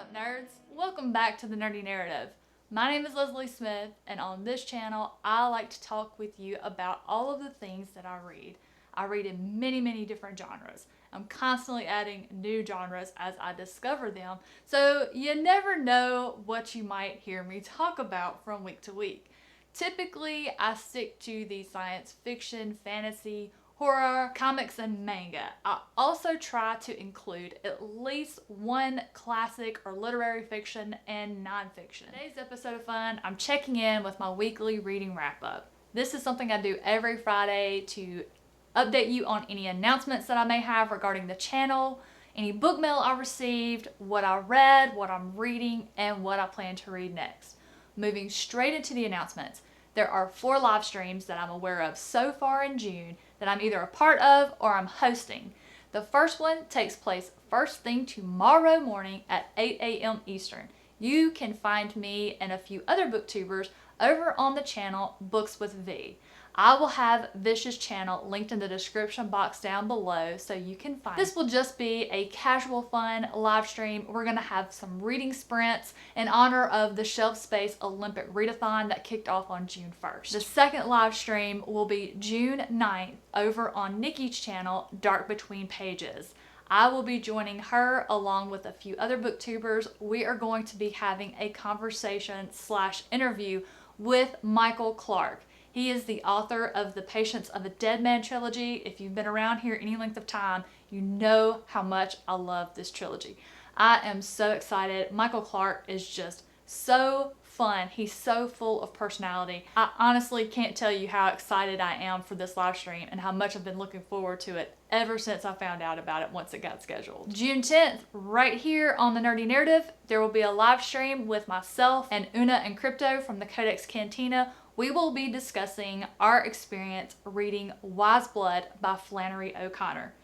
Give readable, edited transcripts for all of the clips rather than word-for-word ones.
up, nerds? Welcome back to the Nerdy Narrative. My name is Leslie Smith, and on this channel, I like to talk with you about all of the things that I read. I read in many different genres. I'm constantly adding new genres as I discover them, so you never know what you might hear me talk about from week to week. Typically, I stick to the science fiction, fantasy, horror, comics, and manga. I also try to include at least one classic or literary fiction and nonfiction. Today's episode of fun, I'm checking in with my weekly reading wrap-up. This is something I do every Friday to update you on any announcements that I may have regarding the channel, any book mail I received, what I read, what I'm reading, and what I plan to read next. Moving straight into the announcements, there are 4 live streams that I'm aware of so far in June that I'm either a part of or I'm hosting. The first one takes place first thing tomorrow morning at 8 a.m. Eastern. You can find me and a few other booktubers over on the channel Books with V. I will have Vish's channel linked in the description box down below so you can find it. This will just be a casual fun live stream. We're going to have some reading sprints in honor of the Shelf Space Olympic Readathon that kicked off on June 1st. The second live stream will be June 9th over on Nikki's channel Dark Between Pages. I will be joining her along with a few other booktubers. We are going to be having a conversation / interview with Michael Clark. He is the author of the Patience of a Dead Man trilogy. If you've been around here any length of time, you know how much I love this trilogy. I am so excited. Michael Clark is just so fun. He's so full of personality. I honestly can't tell you how excited I am for this live stream and how much I've been looking forward to it ever since I found out about it once it got scheduled. June 10th, right here on the Nerdy Narrative, there will be a live stream with myself and Una and Crypto from the Codex Cantina. We will be discussing our experience reading WiseBlood by Flannery O'Connor.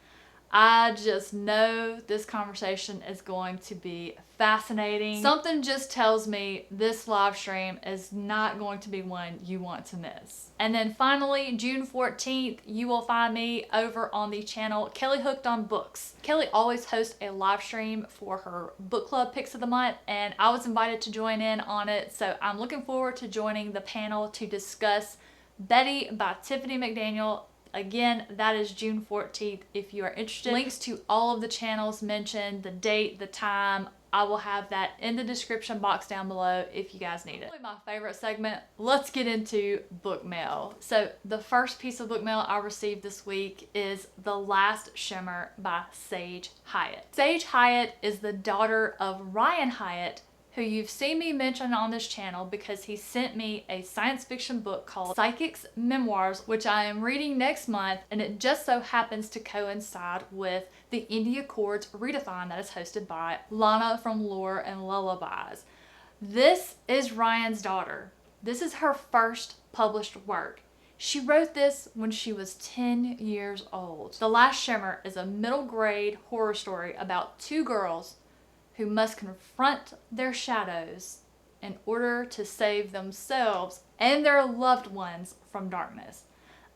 I just know this conversation is going to be fascinating. Something just tells me this live stream is not going to be one you want to miss. And then finally, June 14th, you will find me over on the channel Kelly Hooked on Books. Kelly always hosts a live stream for her book club picks of the month, and I was invited to join in on it, so I'm looking forward to joining the panel to discuss Betty by Tiffany McDaniel. Again, that is June 14th if you are interested. Links to all of the channels mentioned, the date, the time, I will have that in the description box down below if you guys need it. My favorite segment, let's get into book mail. So the first piece of book mail I received this week is The Last Shimmer by Sage Hyatt. Sage Hyatt is the daughter of Ryan Hyatt, who you've seen me mention on this channel because he sent me a science fiction book called Psychic's Memoirs, which I am reading next month, and it just so happens to coincide with the Indie Accords Readathon that is hosted by Lana from Lore and Lullabies. This is Ryan's daughter. This is her first published work. She wrote this when she was 10 years old. The Last Shimmer is a middle grade horror story about 2 girls who must confront their shadows in order to save themselves and their loved ones from darkness.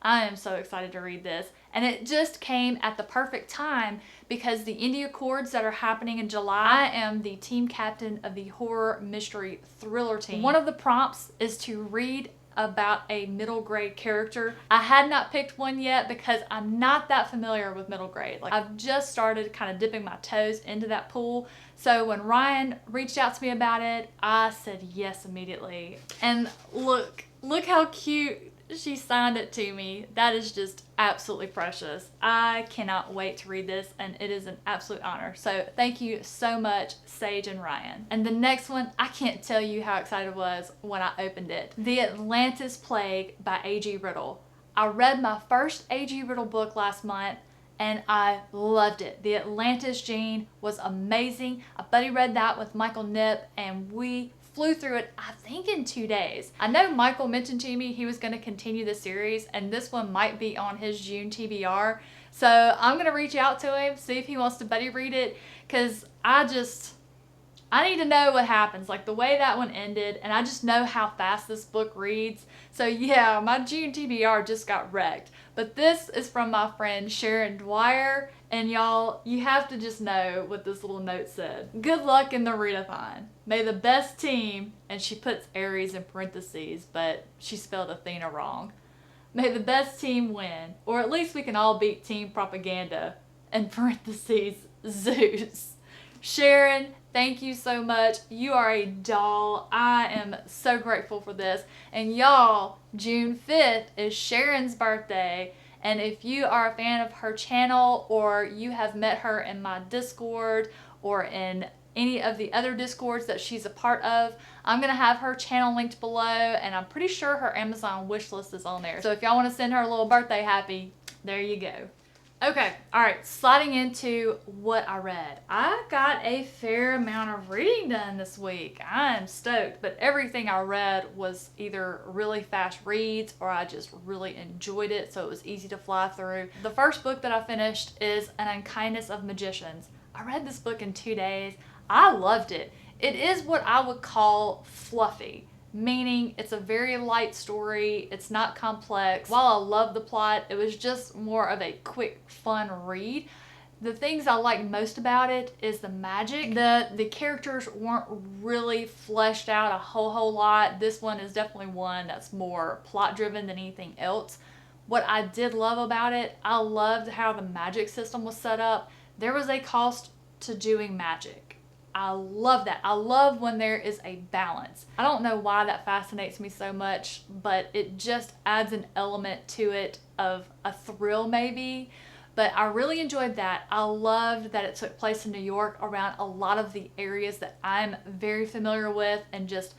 I am so excited to read this, and it just came at the perfect time because the Indie Accords that are happening in July, I am the team captain of the horror mystery thriller team. One of the prompts is to read about a middle grade character. I had not picked one yet because I'm not that familiar with middle grade. Like, I've just started kind of dipping my toes into that pool. So when Ryan reached out to me about it, I said yes immediately. And look how cute she signed it to me. That is just absolutely precious. I cannot wait to read this, and it is an absolute honor. So thank you so much, Sage and Ryan. And the next one, I can't tell you how excited I was when I opened it. The Atlantis Plague by A.G. Riddle. I read my first A.G. Riddle book last month, and I loved it. The Atlantis Gene was amazing. A buddy read that with Michael Nip, and we flew through it, I think, in 2 days. I know Michael mentioned to me he was going to continue the series, and this one might be on his June TBR. So I'm going to reach out to him, see if he wants to buddy read it, because I need to know what happens, like the way that one ended, and I just know how fast this book reads. So yeah, my June TBR just got wrecked. But this is from my friend Sharon Dwyer, And y'all, you have to just know what this little note said. Good luck in the readathon. May the best team, and she puts Aries in parentheses, but she spelled Athena wrong. May the best team win, or at least we can all beat Team Propaganda, in parentheses, Zeus. Sharon, thank you so much. You are a doll. I am so grateful for this. And y'all, June 5th is Sharon's birthday. And if you are a fan of her channel, or you have met her in my Discord or in any of the other Discords that she's a part of, I'm going to have her channel linked below, and I'm pretty sure her Amazon wishlist is on there. So if y'all want to send her a little birthday happy, there you go. Okay, alright, sliding into what I read. I got a fair amount of reading done this week. I'm stoked, but everything I read was either really fast reads or I just really enjoyed it, so it was easy to fly through. The first book that I finished is An Unkindness of Magicians. I read this book in 2 days. I loved it. It is what I would call fluffy, meaning it's a very light story. It's not complex. While I love the plot, it was just more of a quick, fun read. The things I liked most about it is the magic. The characters weren't really fleshed out a whole lot. This one is definitely one that's more plot driven than anything else. What I did love about it, I loved how the magic system was set up. There was a cost to doing magic. I love that. I love when there is a balance. I don't know why that fascinates me so much, but it just adds an element to it of a thrill maybe. But I really enjoyed that. I loved that it took place in New York, around a lot of the areas that I'm very familiar with and just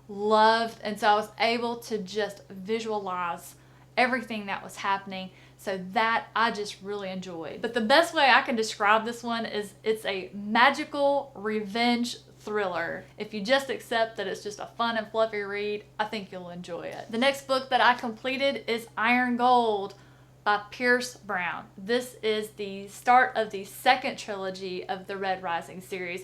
loved. And so I was able to just visualize everything that was happening. So that I just really enjoyed. But the best way I can describe this one is it's a magical revenge thriller. If you just accept that it's just a fun and fluffy read, I think you'll enjoy it. The next book that I completed is Iron Gold by Pierce Brown. This is the start of the second trilogy of the Red Rising series.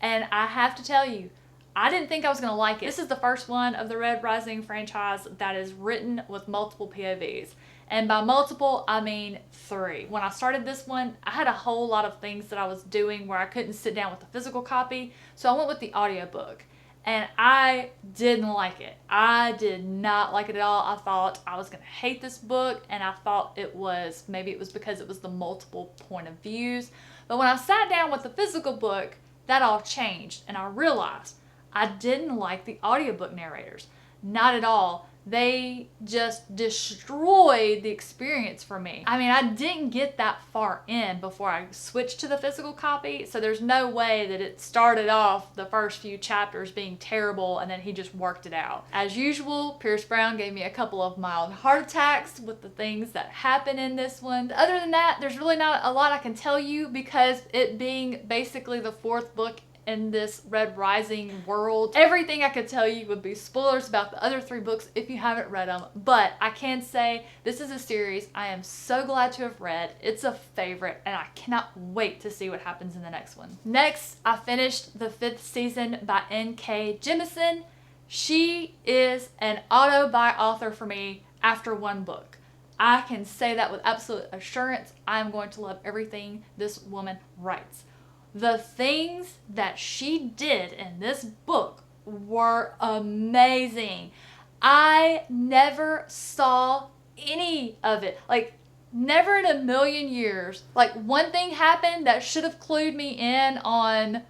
And I have to tell you, I didn't think I was going to like it. This is the first one of the Red Rising franchise that is written with multiple POVs. And by multiple, I mean 3. When I started this one, I had a whole lot of things that I was doing where I couldn't sit down with the physical copy, so I went with the audiobook. And I didn't like it. I did not like it at all. I thought I was going to hate this book, and I thought maybe it was because it was the multiple point of views. But when I sat down with the physical book, that all changed, and I realized I didn't like the audiobook narrators. Not at all. They just destroyed the experience for me. I mean, I didn't get that far in before I switched to the physical copy, so there's no way that it started off the first few chapters being terrible and then he just worked it out. As usual, Pierce Brown gave me a couple of mild heart attacks with the things that happen in this one. Other than that, there's really not a lot I can tell you, because it being basically the 4th book in this Red Rising world, everything I could tell you would be spoilers about the other 3 books if you haven't read them. But I can say this is a series I am so glad to have read. It's a favorite, and I cannot wait to see what happens in the next one. Next, I finished the 5th season by N.K. Jemisin. She is an auto-buy author for me after 1 book. I can say that with absolute assurance. I'm going to love everything this woman writes. The things that she did in this book were amazing. I never saw any of it. Like, never in a million years. Like, one thing happened that should have clued me in on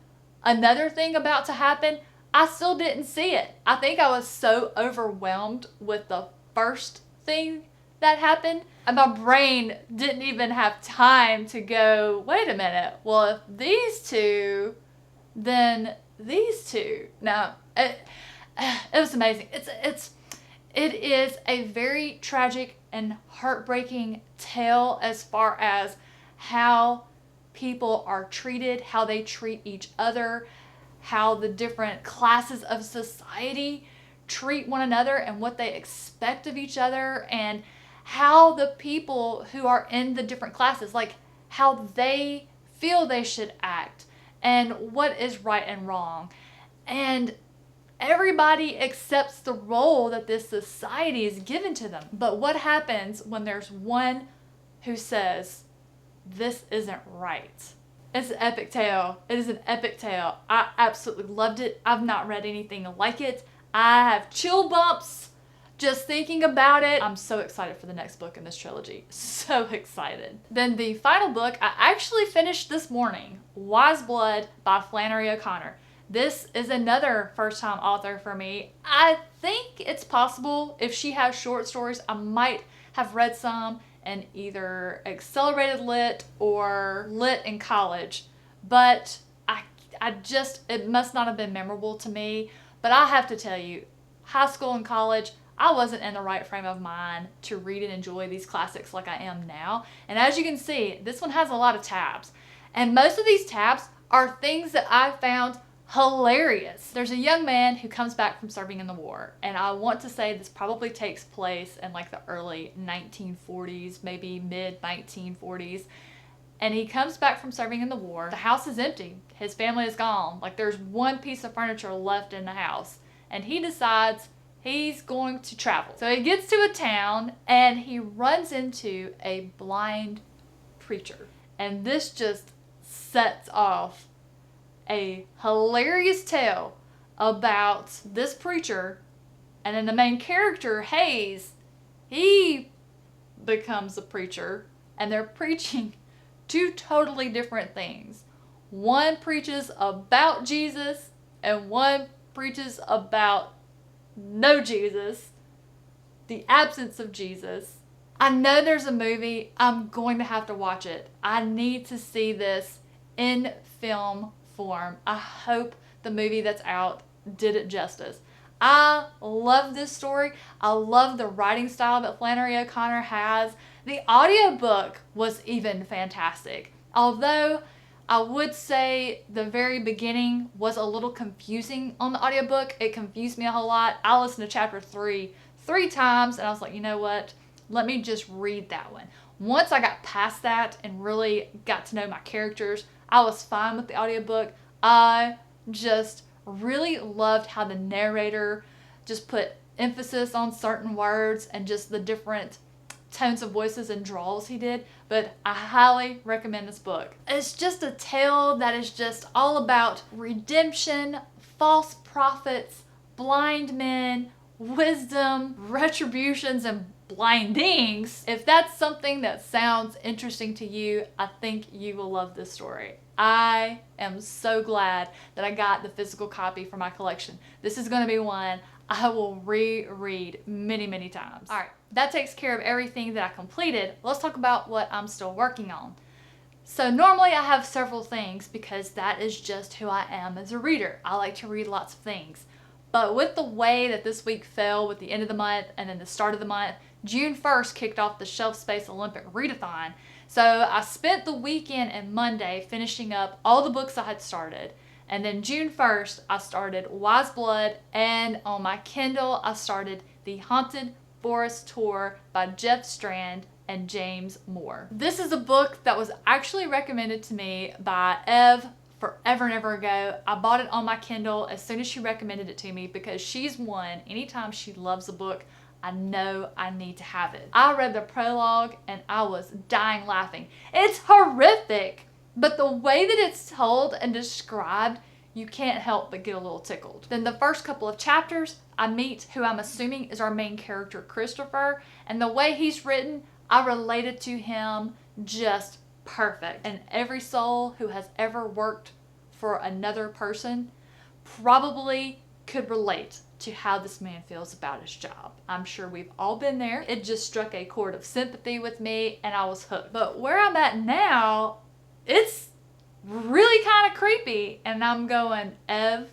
another thing about to happen. I still didn't see it. I think I was so overwhelmed with the first thing that happened, and my brain didn't even have time to go, wait a minute, well, if these two, then these two. No, it was amazing. It is a very tragic and heartbreaking tale as far as how people are treated, how they treat each other, how the different classes of society treat one another and what they expect of each other, and how the people who are in the different classes, like how they feel they should act and what is right and wrong. And everybody accepts the role that this society is given to them. But what happens when there's one who says, this isn't right. It's an epic tale. It is an epic tale. I absolutely loved it. I've not read anything like it. I have chill bumps just thinking about it. I'm so excited for the next book in this trilogy. So excited. Then the final book I actually finished this morning, WiseBlood by Flannery O'Connor. This is another first-time author for me. I think it's possible if she has short stories, I might have read some in either accelerated lit or lit in college, but it must not have been memorable to me. But I have to tell you, high school and college, I wasn't in the right frame of mind to read and enjoy these classics like I am now. And as you can see, this one has a lot of tabs. And most of these tabs are things that I found hilarious. There's a young man who comes back from serving in the war, and I want to say this probably takes place in like the early 1940s, maybe mid 1940s. And he comes back from serving in the war. The house is empty. His family is gone. Like, there's one piece of furniture left in the house. And he decides he's going to travel. So he gets to a town and he runs into a blind preacher. And this just sets off a hilarious tale about this preacher. And then the main character, Hayes, he becomes a preacher. And they're preaching two totally different things. One preaches about Jesus and one preaches about no Jesus, the absence of Jesus. I know there's a movie. I'm going to have to watch it. I need to see this in film form. I hope the movie that's out did it justice. I love this story. I love the writing style that Flannery O'Connor has. The audiobook was even fantastic. Although I would say the very beginning was a little confusing on the audiobook. It confused me a whole lot. I listened to chapter 3 times and I was like, you know what? Let me just read that one. Once I got past that and really got to know my characters, I was fine with the audiobook. I just really loved how the narrator just put emphasis on certain words and just the different tones of voices and draws he did. But I highly recommend this book. It's just a tale that is just all about redemption, false prophets, blind men, wisdom, retributions, and blindings. If that's something that sounds interesting to you, I think you will love this story. I am so glad that I got the physical copy for my collection. This is going to be one I will reread many, many times. All right, that takes care of everything that I completed. Let's talk about what I'm still working on. So normally I have several things because that is just who I am as a reader. I like to read lots of things. But with the way that this week fell with the end of the month and then the start of the month, June 1st kicked off the Shelf Space Olympic Readathon. So I spent the weekend and Monday finishing up all the books I had started. And then June 1st, I started WiseBlood, and on my Kindle, I started The Haunted Forest Tour by Jeff Strand and James Moore. This is a book that was actually recommended to me by Ev forever and ever ago. I bought it on my Kindle as soon as she recommended it to me because she's one, anytime she loves a book, I know I need to have it. I read the prologue and I was dying laughing. It's horrific, but the way that it's told and described, you can't help but get a little tickled. Then the first couple of chapters, I meet who I'm assuming is our main character, Christopher, and the way he's written, I related to him just perfect. And every soul who has ever worked for another person probably could relate to how this man feels about his job. I'm sure we've all been there. It just struck a chord of sympathy with me and I was hooked. But where I'm at now, it's really kind of creepy and I'm going, Ev,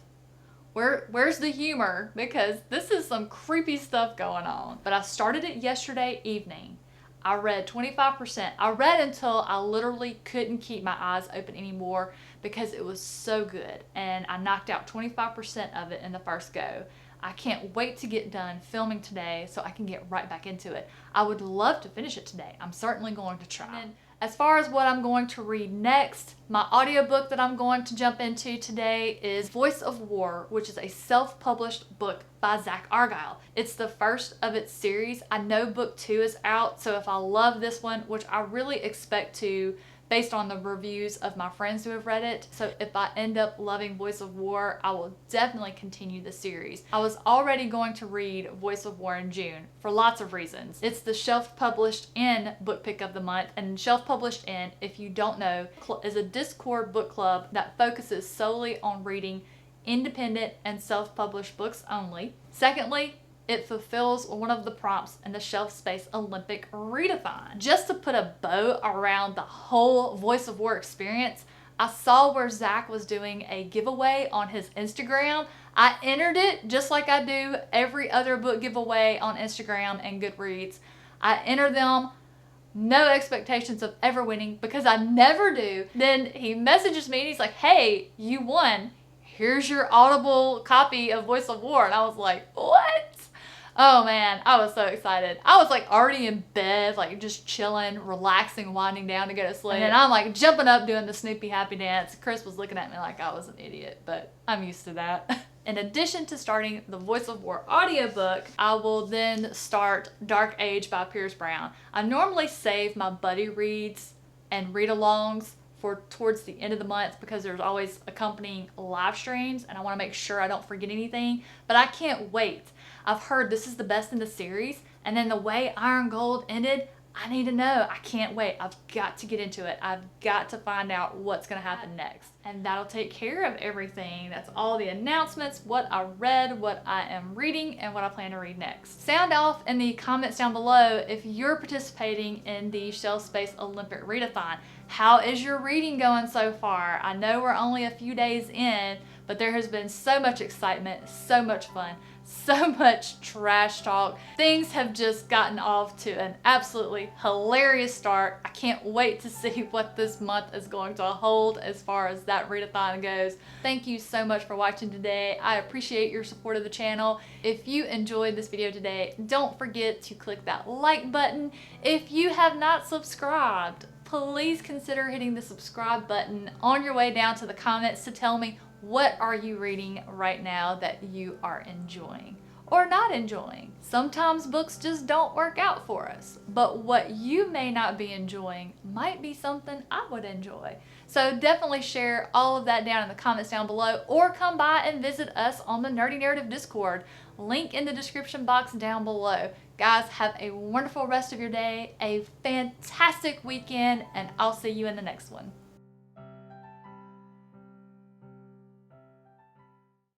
where's the humor? Because this is some creepy stuff going on. But I started it yesterday evening. I read 25%. I read until I literally couldn't keep my eyes open anymore because it was so good. And I knocked out 25% of it in the first go. I can't wait to get done filming today so I can get right back into it. I would love to finish it today. I'm certainly going to try. And as far as what I'm going to read next, my audiobook that I'm going to jump into today is Voice of War, which is a self-published book by Zach Argyle. It's the first of its series. I know book 2 is out, so if I love this one, which I really expect to, based on the reviews of my friends who have read it. So if I end up loving Voice of War, I will definitely continue the series. I was already going to read Voice of War in June for lots of reasons. It's the Shelf Published In book pick of the month, and Shelf Published In, if you don't know, is a Discord book club that focuses solely on reading independent and self-published books only. Secondly, it fulfills one of the prompts in the Shelf Space Olympic Readathon. Just to put a bow around the whole Voice of War experience, I saw where Zach was doing a giveaway on his Instagram. I entered it just like I do every other book giveaway on Instagram and Goodreads. I enter them, no expectations of ever winning because I never do. Then he messages me and he's like, hey, you won. Here's your Audible copy of Voice of War. And I was like, what? Oh man, I was so excited. I was like already in bed, like just chilling, relaxing, winding down to go to sleep. And then I'm like jumping up doing the Snoopy happy dance. Chris was looking at me like I was an idiot, but I'm used to that. In addition to starting the Voice of War audiobook, I will then start Dark Age by Pierce Brown. I normally save my buddy reads and read-alongs for towards the end of the month because there's always accompanying live streams and I want to make sure I don't forget anything, but I can't wait. I've heard this is the best in the series, and then the way Iron Gold ended, I need to know. I can't wait. I've got to get into it. I've got to find out what's going to happen next. And that'll take care of everything. That's all the announcements, what I read, what I am reading, and what I plan to read next. Sound off in the comments down below if you're participating in the Shelf Space Olympic Readathon. How is your reading going so far? I know we're only a few days in, but there has been so much excitement, so much fun, so much trash talk. Things have just gotten off to an absolutely hilarious start. I can't wait to see what this month is going to hold as far as that readathon goes. Thank you so much for watching today. I appreciate your support of the channel. If you enjoyed this video today, don't forget to click that like button. If you have not subscribed, please consider hitting the subscribe button on your way down to the comments to tell me what are you reading right now that you are enjoying or not enjoying. Sometimes books just don't work out for us, but what you may not be enjoying might be something I would enjoy. So definitely share all of that down in the comments down below, or come by and visit us on the Nerdy Narrative Discord. Link in the description box down below. Guys, have a wonderful rest of your day, a fantastic weekend, and I'll see you in the next one.